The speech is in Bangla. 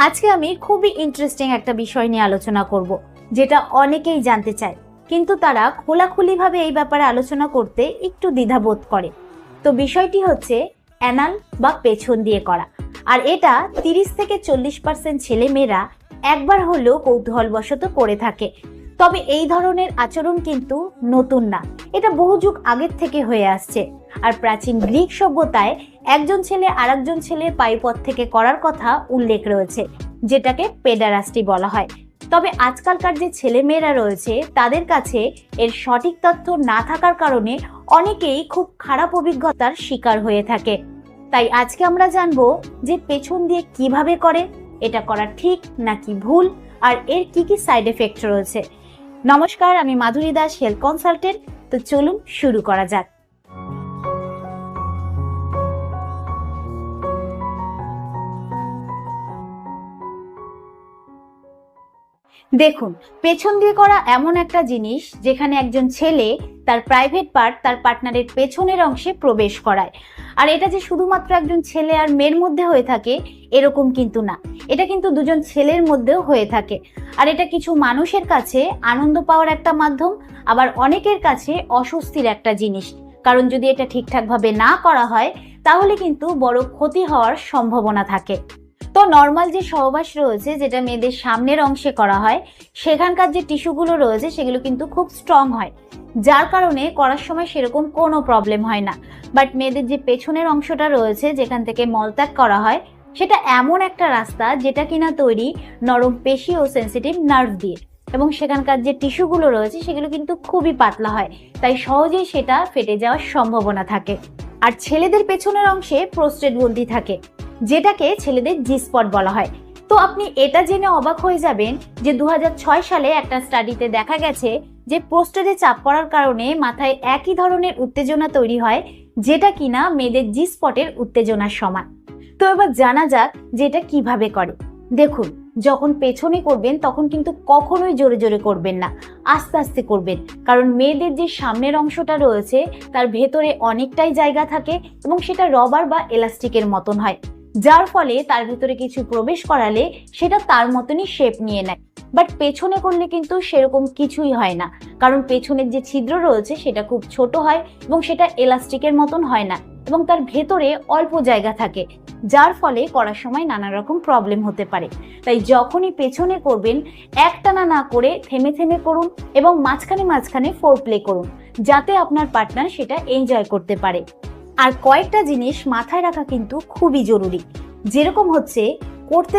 আজকে আমি খুবই ইন্টারেস্টিং একটা বিষয় নিয়ে আলোচনা করব, যেটা অনেকেই জানতে চায়, কিন্তু তারা খোলাখুলিভাবে এই ব্যাপারে আলোচনা করতে একটু দ্বিধাবোধ করে। তো বিষয়টি হচ্ছে অ্যানাল বা পেছন দিয়ে করা। আর এটা 30 থেকে 40% ছেলে মেয়েরা একবার হলেও কৌতূহলবশত করে থাকে। তবে এই ধরনের আচরণ কিন্তু নতুন না, এটা বহু যুগ আগের থেকে হয়ে আসছে। আর প্রাচীন গ্রিক সভ্যতায় একজন ছেলে আরেকজন ছেলের পায়ুপথ থেকে করার কথা উল্লেখ রয়েছে, যেটাকে পেডারাস্টি বলা হয়। তবে আজকালকার যে ছেলে মেয়েরা রয়েছে তাদের কাছে এর সঠিক তথ্য না থাকার কারণে অনেকেই খুব খারাপ অভিজ্ঞতার শিকার হয়ে থাকে। তাই আজকে আমরা জানবো যে পেছন দিয়ে কিভাবে করে, এটা করা ঠিক নাকি ভুল, আর এর কি কি সাইড এফেক্ট রয়েছে। নমস্কার, আমি মাধুরী দাস, হেলথ কনসালটেন্ট। তো চলুন শুরু করা যাক। দেখুন, পেছন দিয়ে করা এমন একটা জিনিস যেখানে একজন ছেলে তার প্রাইভেট পার্ট তার পার্টনারের পেছনের অংশে প্রবেশ করায়। আর এটা যে শুধুমাত্র একজন ছেলে আর মেয়ের মধ্যে হয়ে থাকে এরকম কিন্তু না, এটা কিন্তু দুজন ছেলের মধ্যেও হয়ে থাকে। আর এটা কিছু মানুষের কাছে আনন্দ পাওয়ার একটা মাধ্যম, আবার অনেকের কাছে অস্বস্তির একটা জিনিস। কারণ যদি এটা ঠিকঠাকভাবে না করা হয় তাহলে কিন্তু বড় ক্ষতি হওয়ার সম্ভাবনা থাকে। তো নর্মাল যে সহবাস রয়েছে, যেটা মেয়েদের সামনের অংশে করা হয়, সেখানকার যে টিস্যুগুলো রয়েছে সেগুলো কিন্তু খুব স্ট্রং হয়, যার কারণে করার সময় সেরকম কোনো প্রবলেম হয় না। বাট মেয়েদের যে পেছনের অংশটা রয়েছে, যেখান থেকে মলত্যাগ করা হয়, সেটা এমন একটা রাস্তা যেটা কিনা তৈরি নরম পেশি ও সেন্সিটিভ নার্ভ দিয়ে, এবং সেখানকার যে টিস্যুগুলো রয়েছে সেগুলো কিন্তু খুবই পাতলা হয়, তাই সহজেই সেটা ফেটে যাওয়ার সম্ভাবনা থাকে। আর ছেলেদের পেছনের অংশে প্রোস্টেট গ্রন্থি থাকে, যেটাকে ছেলেদের জি স্পট বলা হয়। তো আপনি এটা জেনে অবাক হয়ে যাবেন যে 2006 সালে একটা স্টাডিতে দেখা গেছে যে প্রোস্টেটে চাপ পড়ার কারণে মাথায় একই ধরনের উত্তেজনা তৈরি হয়, যেটা কিনা মেয়েদের জি স্পটের উত্তেজনার সমান। তো এবার জানা যাক যে এটা কিভাবে করে। দেখুন, যখন পেছনে করবেন তখন কিন্তু কখনোই জোরে জোরে করবেন না, আস্তে আস্তে করবেন। কারণ মেয়েদের যে সামনের অংশটা রয়েছে তার ভেতরে অনেকটাই জায়গা থাকে এবং সেটা রবার বা এলাস্টিকের মতন হয়, যার ফলে তার ভিতরে কিছু প্রবেশ করালে সেটা তার মতনই শেপ নিয়ে নেয়। বাট পেছনে করলে কিন্তু সেরকম কিছুই হয় না, কারণ পেছনের যে ছিদ্র রয়েছে সেটা খুব ছোট হয় এবং সেটা এলাস্টিকের মতন হয় না, এবং তার ভেতরে অল্প জায়গা থাকে, যার ফলে করার সময় নানা রকম প্রবলেম হতে পারে। তাই যখনই পেছনে করবেন একটানা না করে থেমে থেমে করুন এবং মাঝখানে মাঝখানে ফোর প্লে করুন, যাতে আপনার পার্টনার সেটা এনজয় করতে পারে। আর কয়েকটা জিনিস মাথায় রাখা কিন্তু খুবই জরুরি, যেরকম হচ্ছে করতে